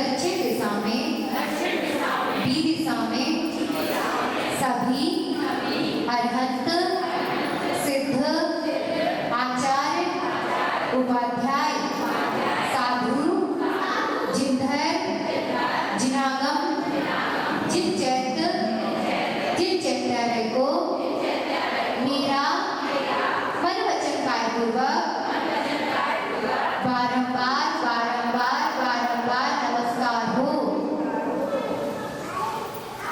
दक्षिण दिशा में बी दिशा में सभी अरहंत सिद्ध आचार्य उपाध्याय साधु जिनधर जिनागम जिन चैत्यालय को मेरा मन वचन कार्यपूर्वक बारंबार नमस्कार हो।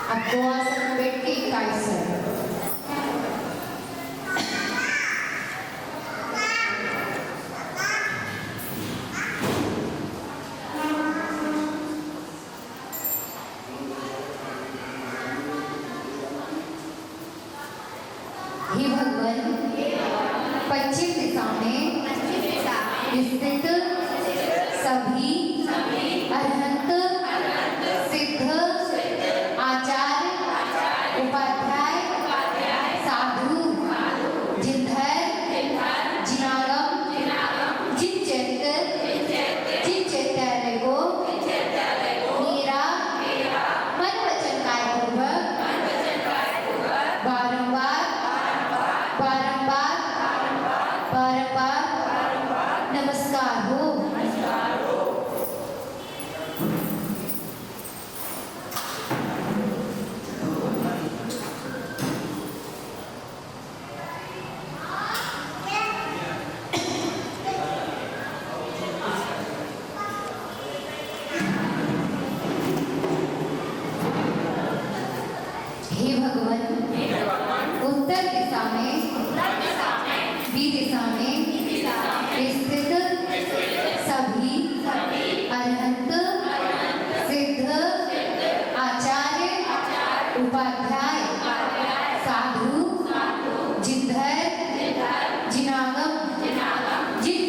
अब दो आसन बैठ के कायसर हे भगवान पश्चिम दिशा में स्थित सभी अरहंत सिद्ध आचार्य उपाध्याय साधु जिनधर जिनागम जिन चैत्यालय को मेरा मन वचन कार्यपूर्वक बारंबार नमस्कार हो। हे भगवान उत्तर दिशा में बी दिशा में स्थित सभी अरहंत सिद्ध आचार्य उपाध्याय साधु जिनधर जिनागम जिन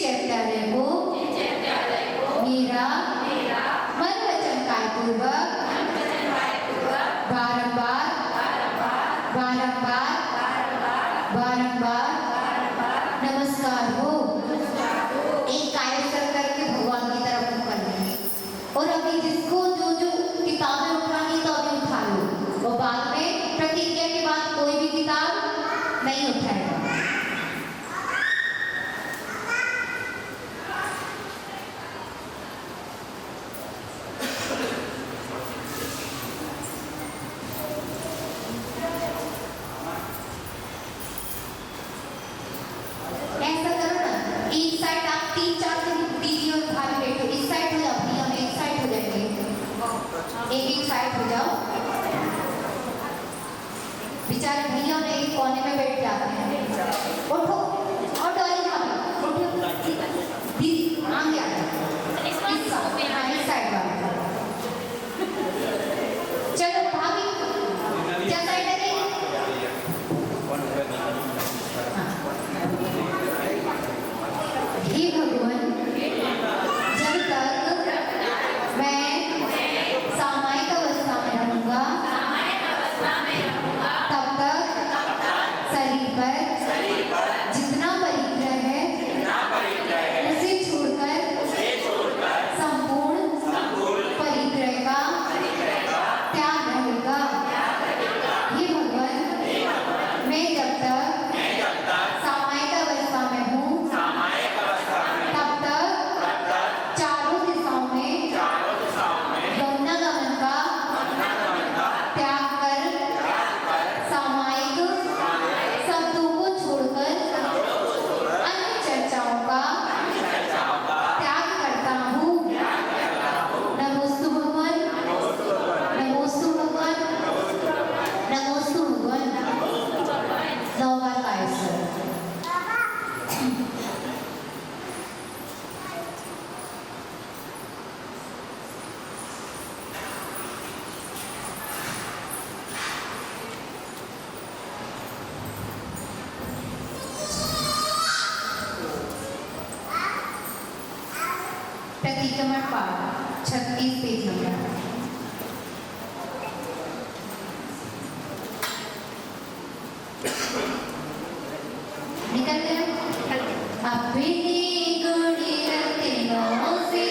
चैत्यालय को मेरा मन वचन कार्यपूर्वक बारंबार नमस्कार हो। एक कायस्थ करके भगवान की तरफ मुख करना और अभी जिसको जो किताबें उठानी तो अभी उठा लो और बाद में प्रतिज्ञा के बाद कोई भी किताब नहीं उठाएगा। एक साइड आप 3-4 दीदी और भाभी बैठो, इस साइड हो जाओ, भैया हम एक साइड हो जाएंगे, एक साइड हो जाओ। बेचारे भैया ने एक कोने में बैठ जाते हैं। उठो और डॉली भाभी उठो, दीदी आगे आ जाओ, इस साइड वाले चलो भाभी क्या साइड है? हे भगवान जब तक मैं सामायिक अवस्था में रहूंगा तब तक शरीर पर जितना परिग्रह है उसे छोड़कर संपूर्ण परिग्रह का त्याग रहेगा। हे भगवान मैं जब तक सामायिक अवस्था में हूँ प्रतिक्रमण पाठ 36 पेज नंबर। निकल गया। अपनी गुड़ी रत्नों से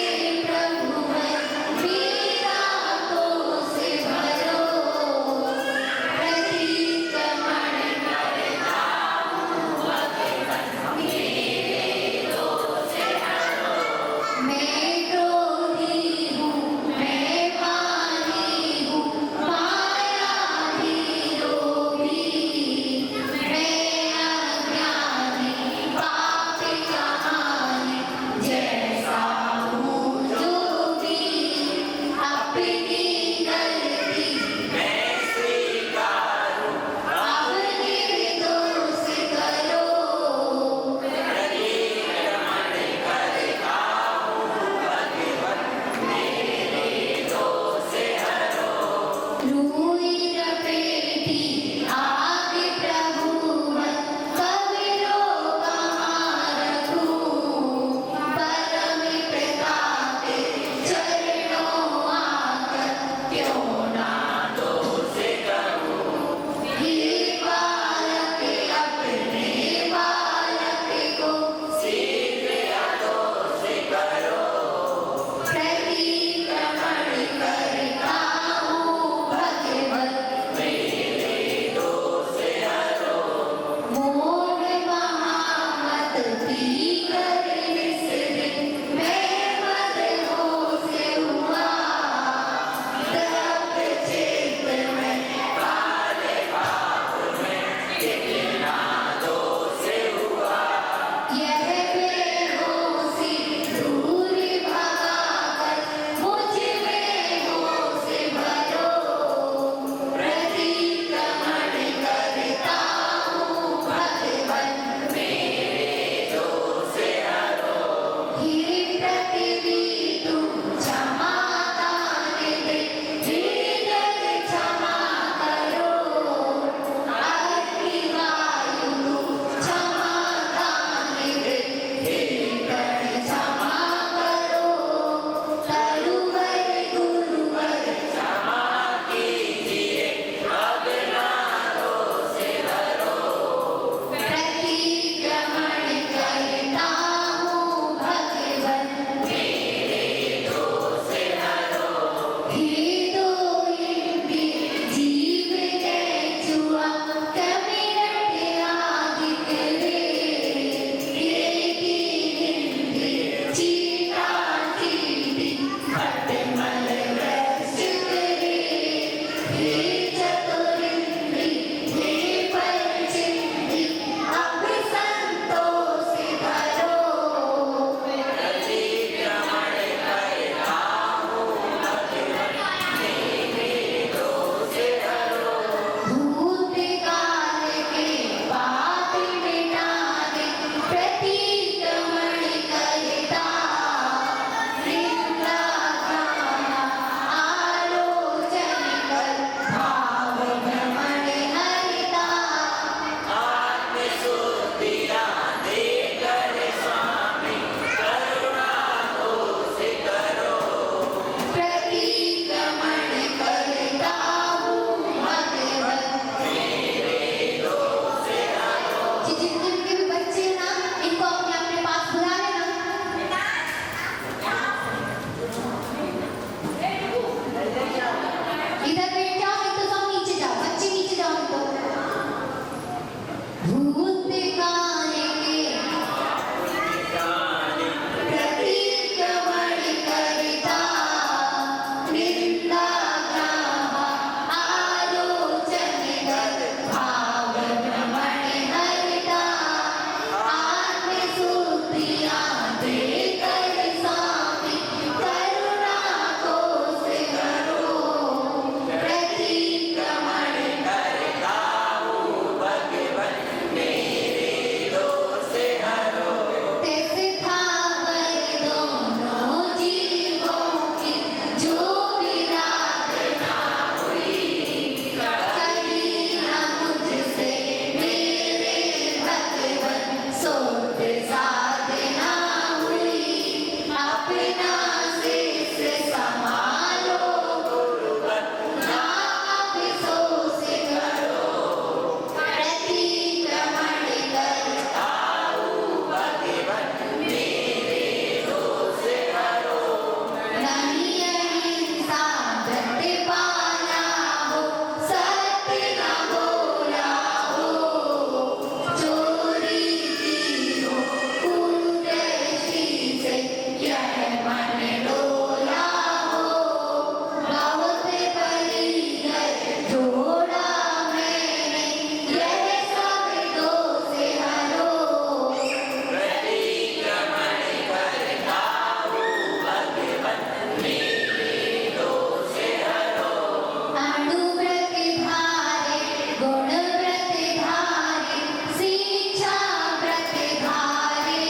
अणुव्रतधारे गुणव्रतधारे शिक्षा व्रतधारे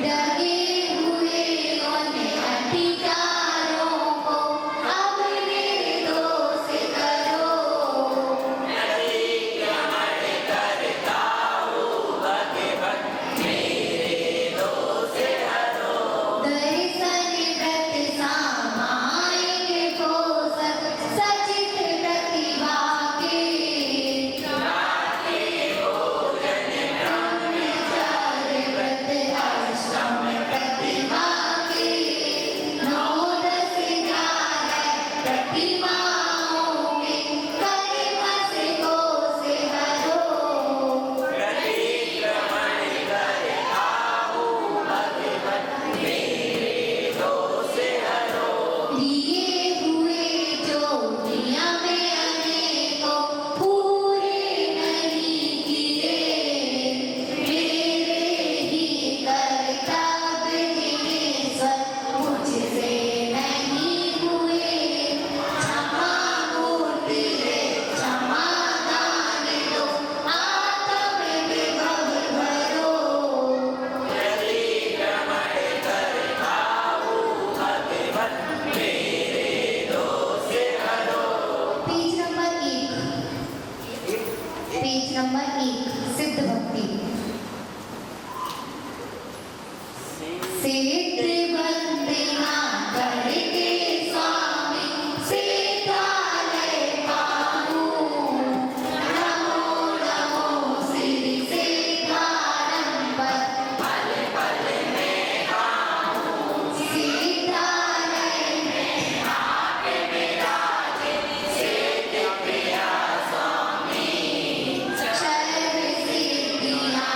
लगे हुए उन अधिकारों को अब निर्दोष करो। दर्शन व्रत सामायिक पोषक सचित प्रतिभा के ब्रह्मचार्य व्रत अष्टम प्रतिभा के नौ दस 11 प्रतिमाओं के कर्म से कोष हरो। लिए हुए जो नियम अनेकों पूरे नहीं किए, मेरे ही कर्तव्य जिनेश्वर मुझसे नहीं हुए। क्षमा मूर्ति है क्षमा दान दो आत्म विभव भरो। पेज नंबर 1 सिद्ध भक्ति। सिद्ध वंदना करके स्वामी सीतालय पाऊं। नमो नमो श्री सीतारंपर सीतालय में आके विराजे सिद्ध प्रिया स्वामी। सर्व सिद्धियां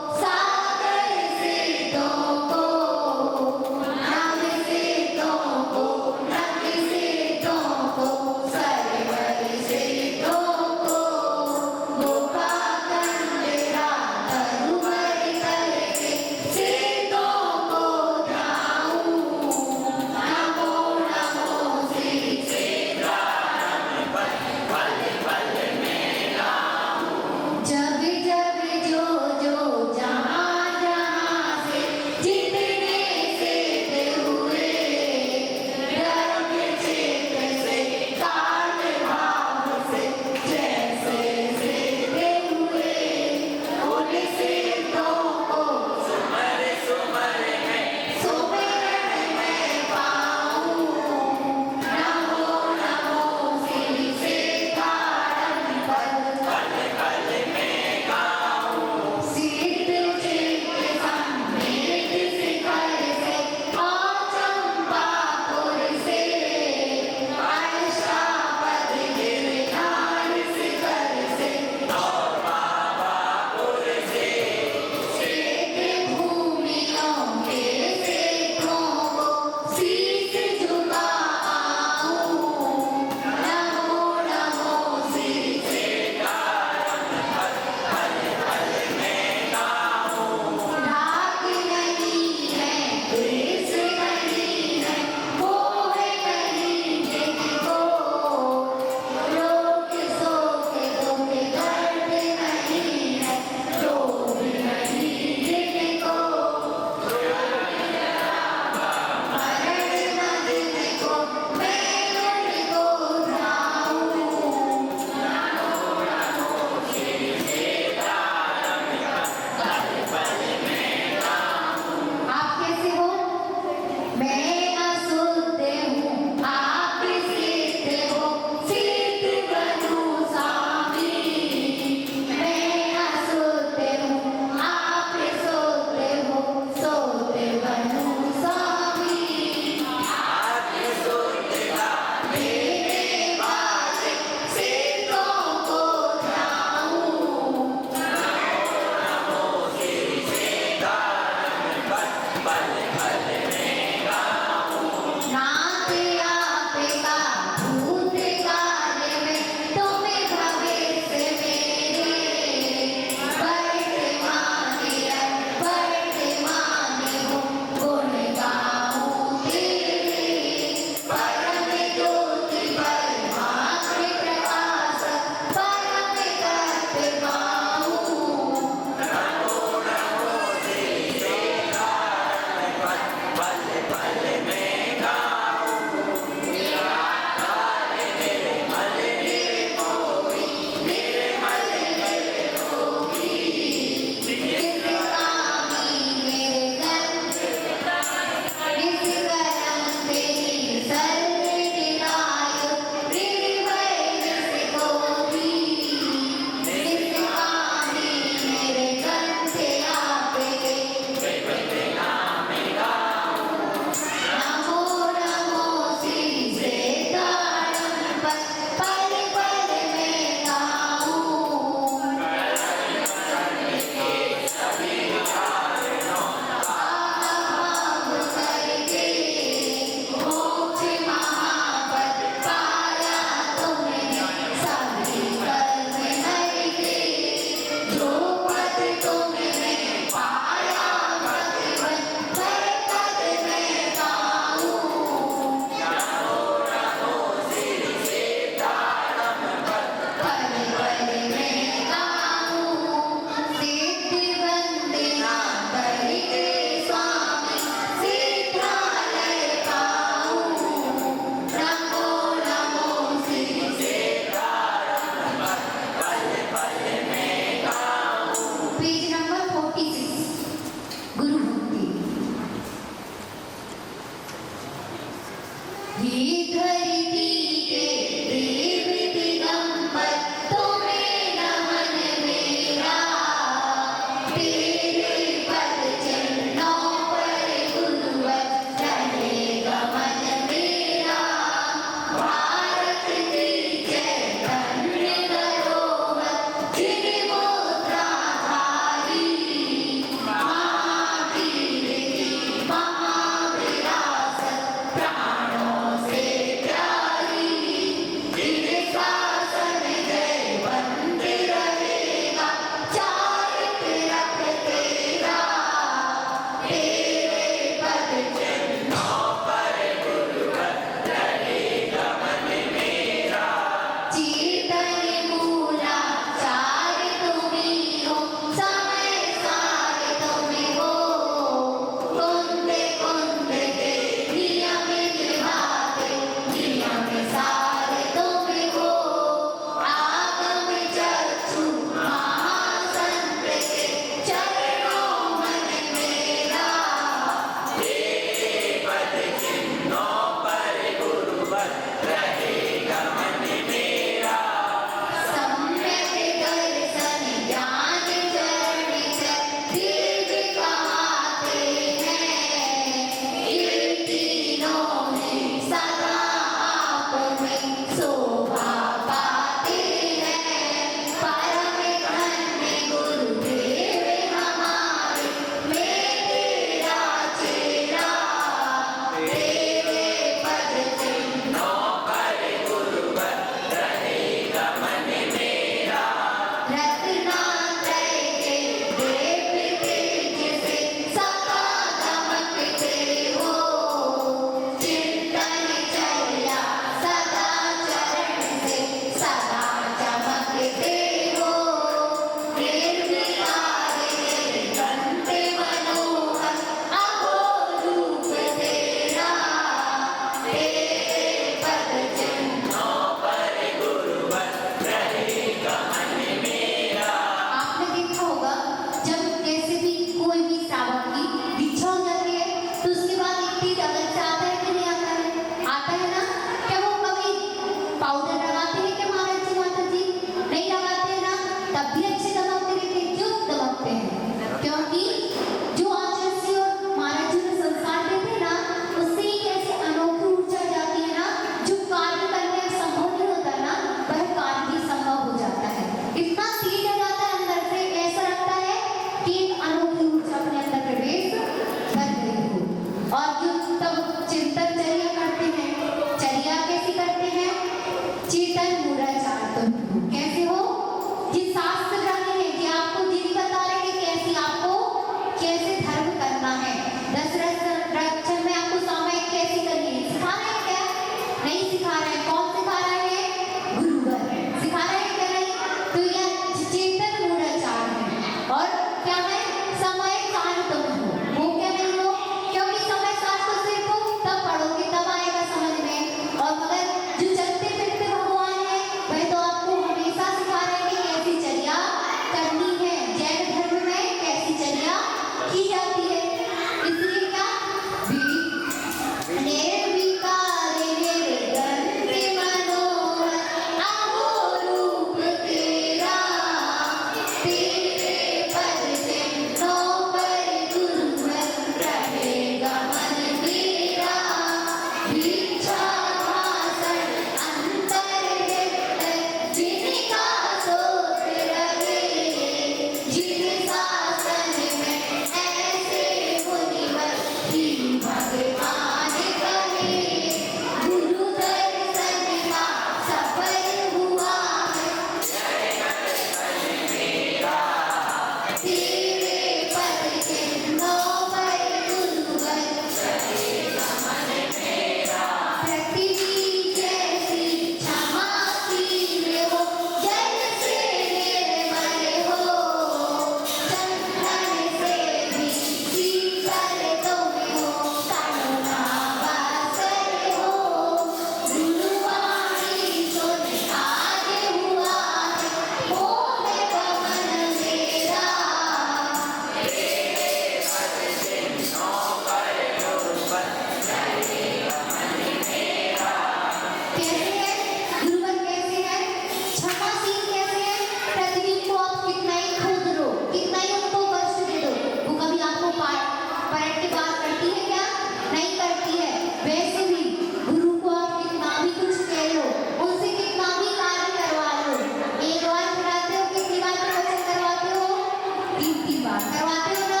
बार करवाते हो ना,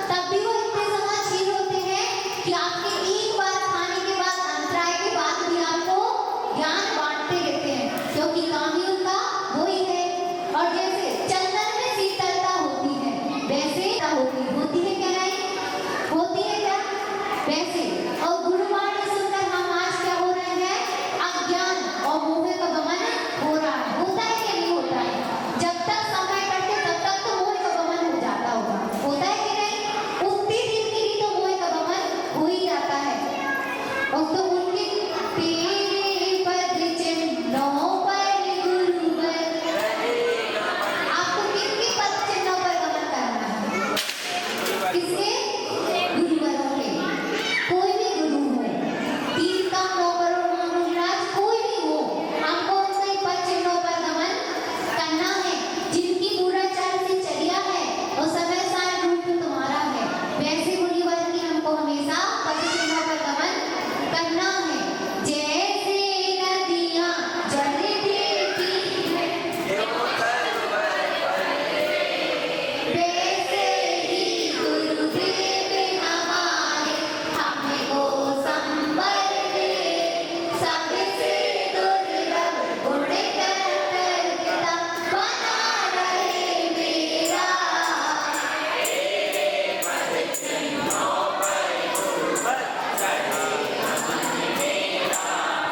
तब भी वो इतने समाजशील होते हैं कि आपके एक बार खाने के बाद, अंतराय के बाद भी आपको ज्ञान बांटते रहते हैं, क्योंकि काम ही उनका वही है। और जैसे चंदन में शीतलता होती है, वैसे होती है क्या? नहीं होती है क्या? वैसे। और गुरुवाणी सुनकर हम आज क्या हो रहे हैं? अज्ञान और मोह का गमन हो रहा है। होता है कि नहीं होता है? जब तक समय कटते तब तक तो मोह का गमन हो जाता होगा, होता है कि नहीं? उतनी दिन के लिए तो मोह का गमन हो ही जाता है। और तो उनके तेरे पद चिन्हों पर गुरुवर, आपको किनके पद चिन्हों पर गमन करना है? किसके? गुरुवरों के। कोई भी गुरु हो, 3 का 9 करोड़ महाराज कोई भी हो, हमको उनके पद चिन्हों पर गमन करना है। जिनकी पूर्वाचार से चलिया है और समय सार रूप तुम्हारा है, वैसे गुरुवर की हमको हमेशा पद चिन्हों पर गमन करना है। जैसे नदियां जल देती हैं, वैसे ही गुरुदेव हमारे हमको संबल दे। सबसे दुर्लभ गुण कृतज्ञता बना रहे मेरा।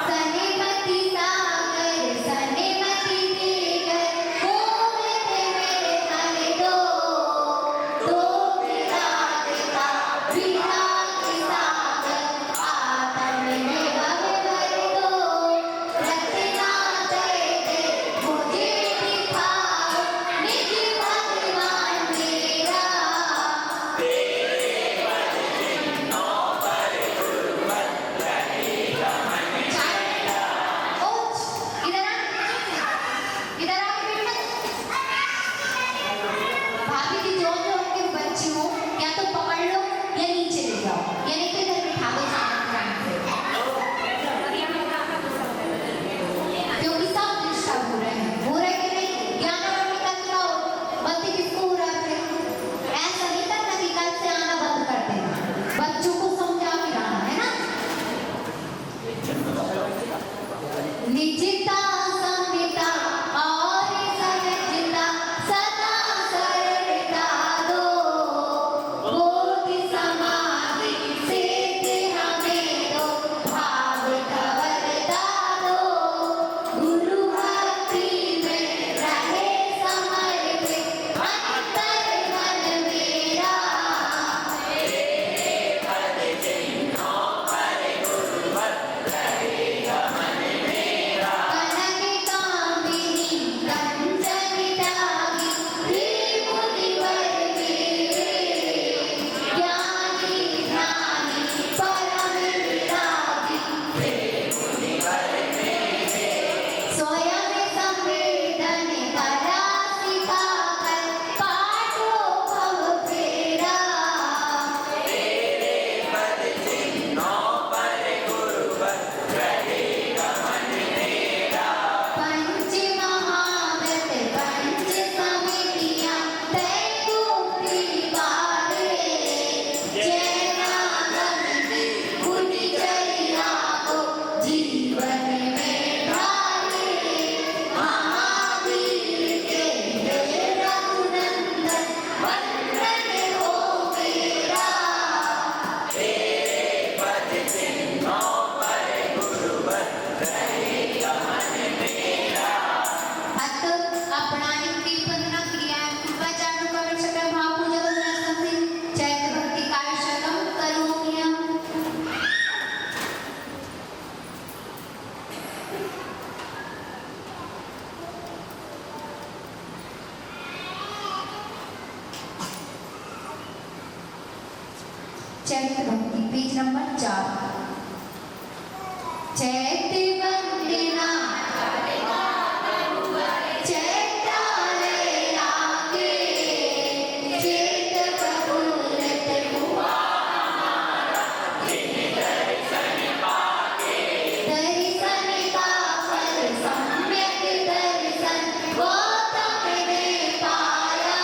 सनेमति सागर सनेमति देकर गोविंद मेरे हरे दो विराजता विराग सागर आत्म में भव भर दो। रचना जय जय मुझे दिखाओ निज भगवान मेरा। ओच, इधर आ बेटा। भाभी की जो आपके बच्चे हो, या तो पकड़ लो या नीचे ले जाओ, या नहीं तो इधर बिठा दो सामने क्योंकि सब डिस्टर्ब हो रहे हैं। हो रहे कि नहीं? ज्ञान और निकल जाओ, बत्ती किसको हो रहा है? ऐसा नहीं करना कि कल से आना बंद कर देना, बच्चों को समझा के लाना है ना। निजता संहिता और सहजता सदा सरलता दो। बोधि समाधि सिद्धि हमें दो, भाव कवरता दो। गुरु भक्ति में रहे समर्पित अंतर मन मेरा। कनक कामिनी कंचन त्यागी त्रिभुवन मेरे। ज्ञानी ध्यानी परम विरागी स्वयं संवेदन कला सिखाकर पाठो भव फेरा। पंच महाव्रत पंच समितियां त्रैगुप्ती वाले। जैनागम की गुणचर्या को जीवन में ढाले। महावीर के जय रघुनंदन वंदन हो मेरा। अत अपनाने की वंदना क्रिया पूर्वाचार्यों का सकल भाव पूजा वंदना संधि चैत्र भक्ति काय शकम करोम्यहम्। चैत्र भक्ति पेज नंबर 4। चैत्र वंदना चैत्रालय आके चेत प्रफुल्लित हुआ हमारा। दर्शन का फल सम्यक दर्शन गौतम ने पाया।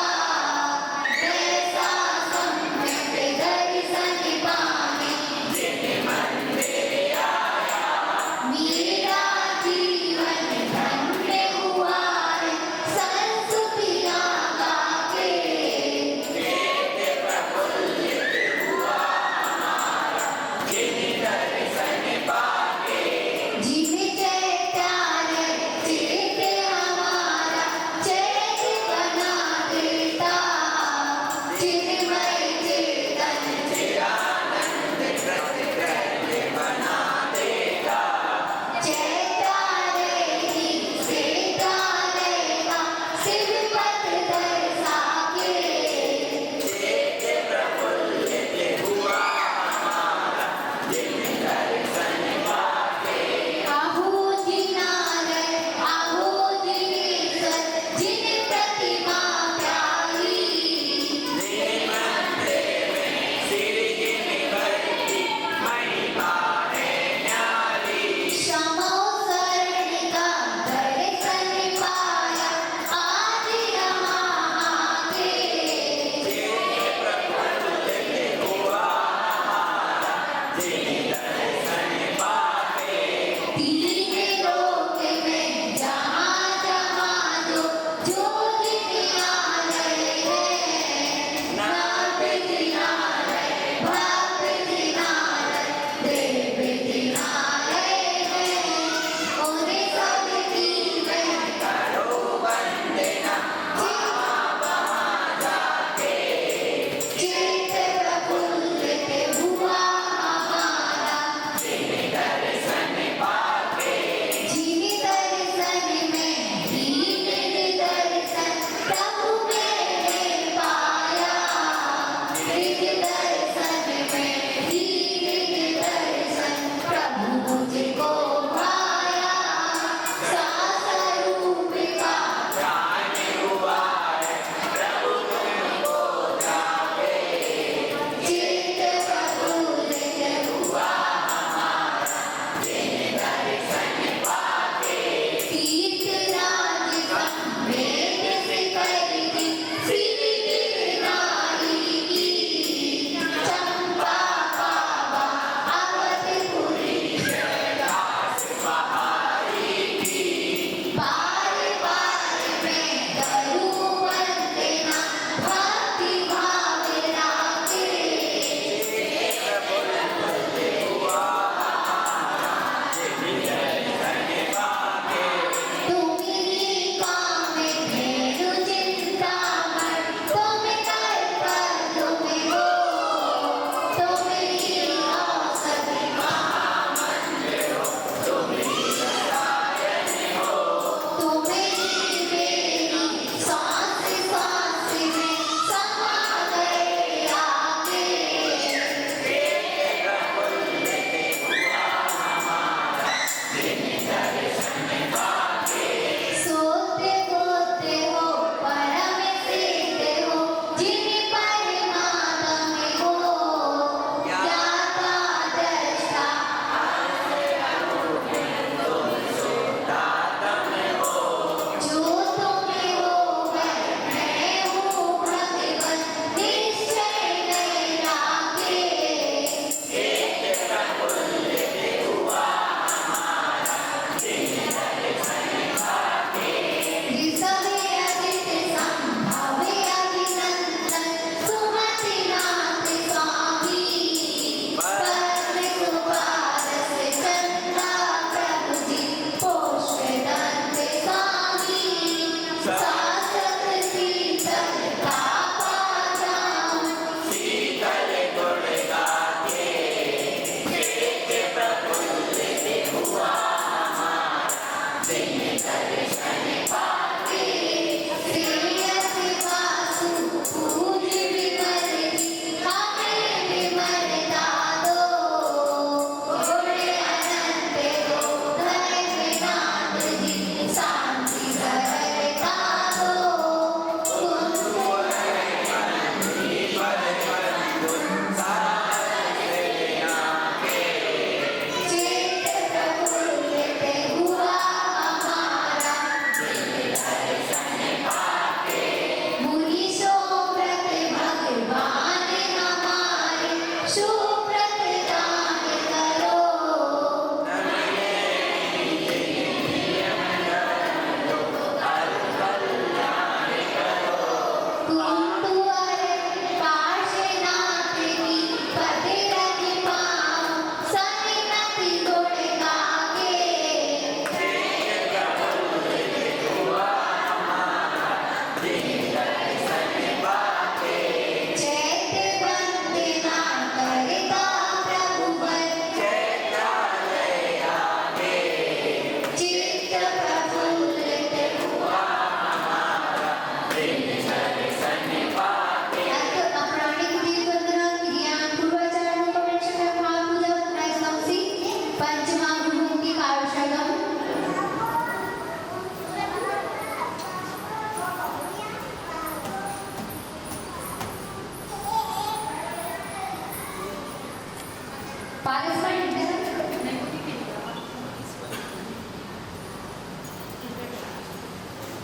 पारस में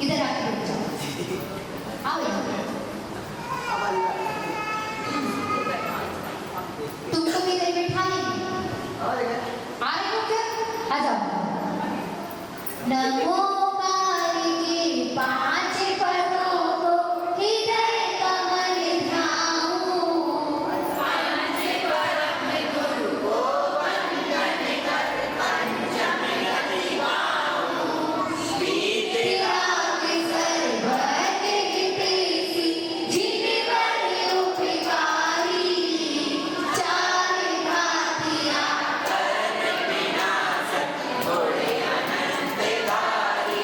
इधर आके बैठ जाओ। आओ यहाँ। तुमको भी इधर बैठा लेंगे। आ रहे हो क्या? आ जाओ। नमो काली के पांच पदों को हृदय कमल ध्याऊं। पांच परम गुरु को वंदन कर पंचम गति गाऊं। विद्याग सर्वज्ञ गितेसी जिन बल उपकारी। चार घातियाँ करन विनाशक घोड़े अनंतकारी।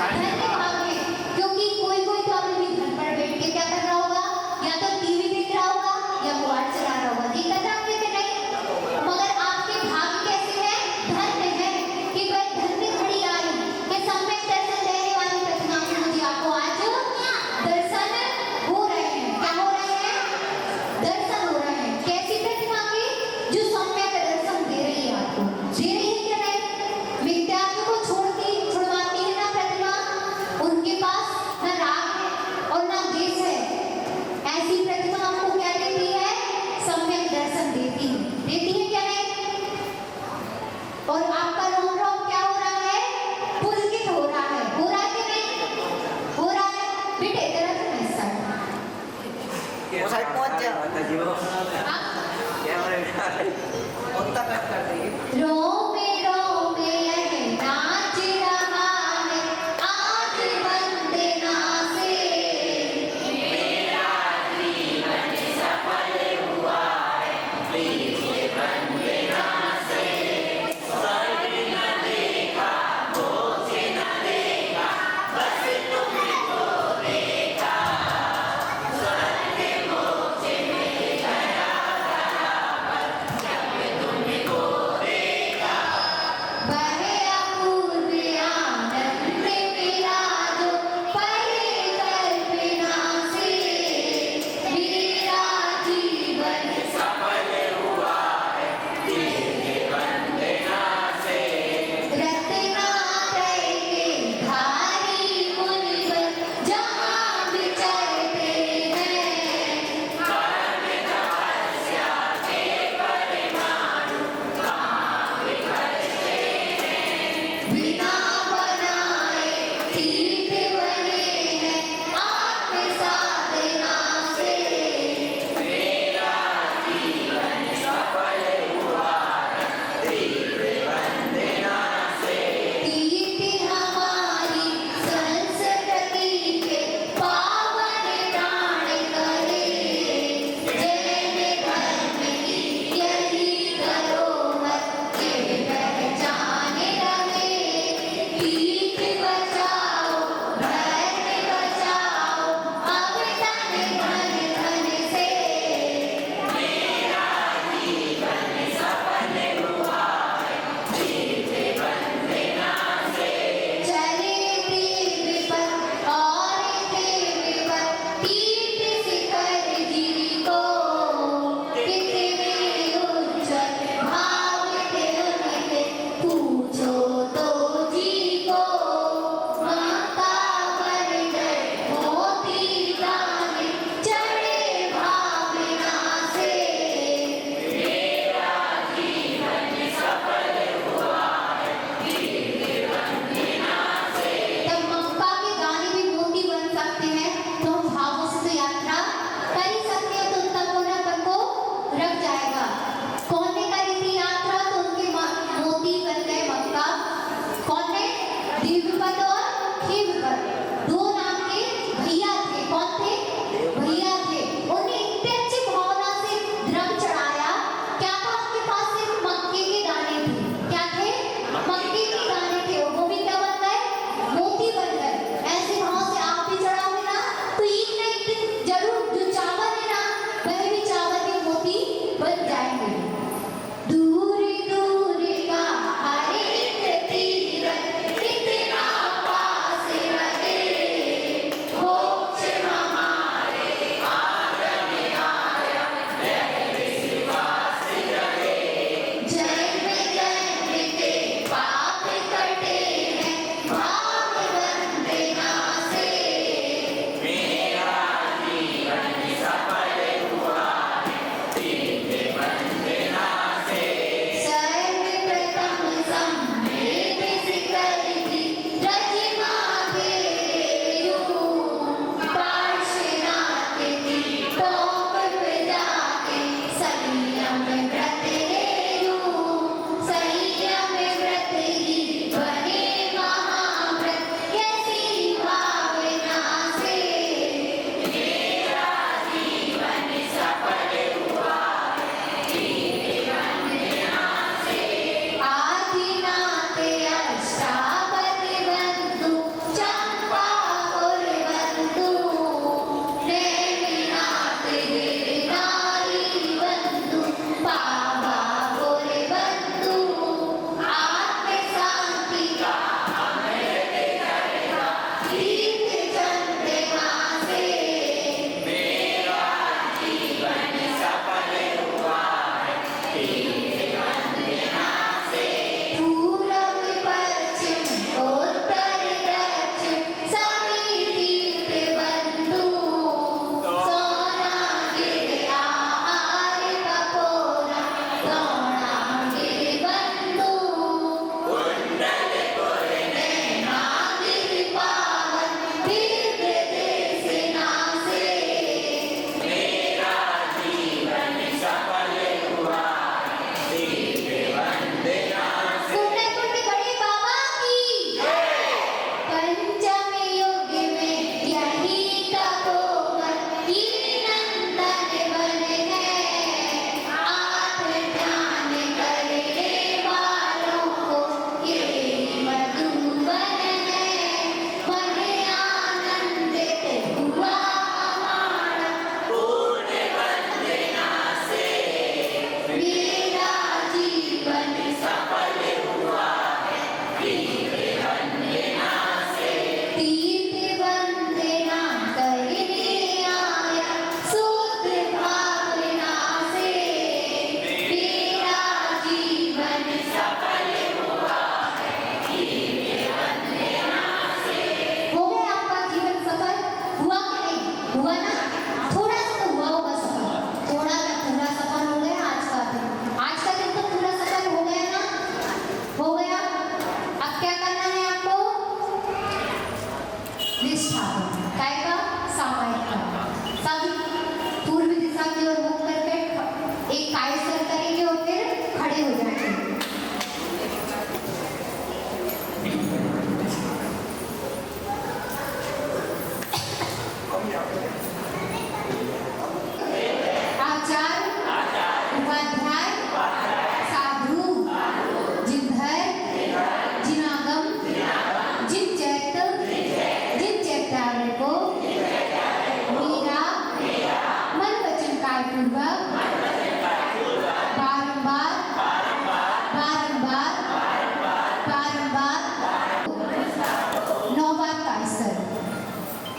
धन्य भाग्य, क्योंकि कोई कोई तो अभी भी घर पर बैठ के क्या कर रहा होगा, या तो टीवी देख रहा होगा या मोबाइल चला रहा होगा। जी कर रहा होंगे कि नहीं? मगर आपके भाग्य कैसे है, धन्य है कि वह धन्य घड़ी आई कि सम्यक दर्शन देने वाली प्रतिमा की मुझे आपको आज दर्शन हो रहे हैं। क्या हो रहे हैं? दर्शन हो रहे हैं। कैसी प्रतिमा की? जो सम्यक दर्शन दे रही है आपको। दे रही है क्या नहीं? विद्यार्थियों को छुड़वाती है ना प्रतिमा,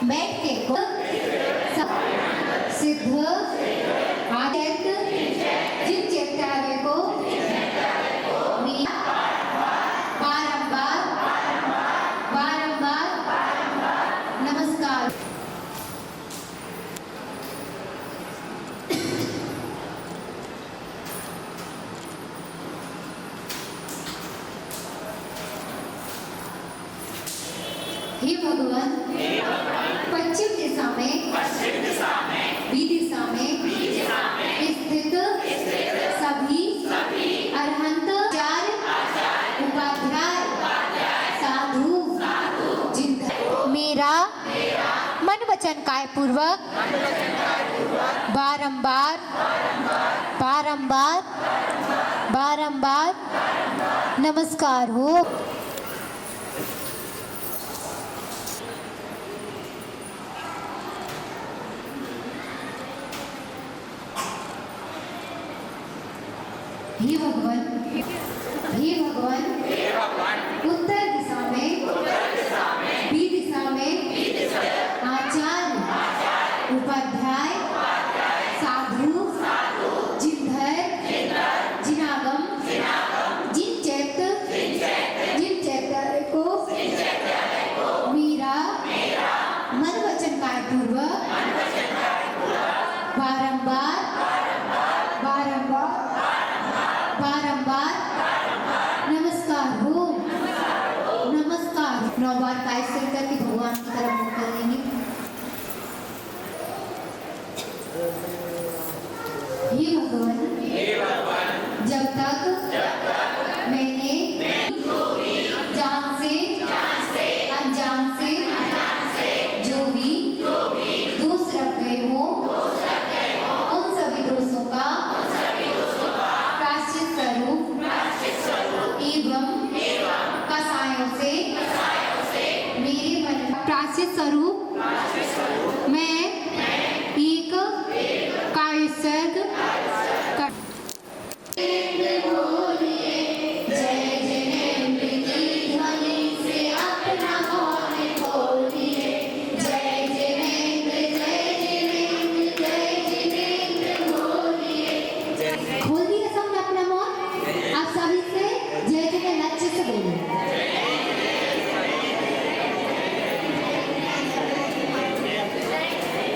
बैठ के सिद्ध आदित जिन चैत्य को बारंबार बारंबार नमस्कार। हे भगवान, पश्चिम दिशा में बी दिशा में स्थित सभी अरहंत आचार्य उपाध्याय साधु जिन मेरा मन वचन काय पूर्वक बारंबार बारंबार बारंबार नमस्कार हो। हे भगवान, हे भगवान, उत्तर दिशा में बी दिशा में आचार्य उपाध्याय साधु जिनधर जिनागम जिन चैत्य को मेरा मन वचन काय पूर्वक बारंबार बारंबार बारंबार नमस्कार हो। नमस्कार। 9 बार काय सिर करके भगवान की तरफ मुख कर लेंगे। हे भगवान, जब तक मैंने जान से अनजान से जो भी दोष रख गए हो उन सभी दोषों का प्रायश्चित स्वरूप एवं कसायों से मेरे मन प्रायश्चित स्वरूप मैं एक कायसर्ग कर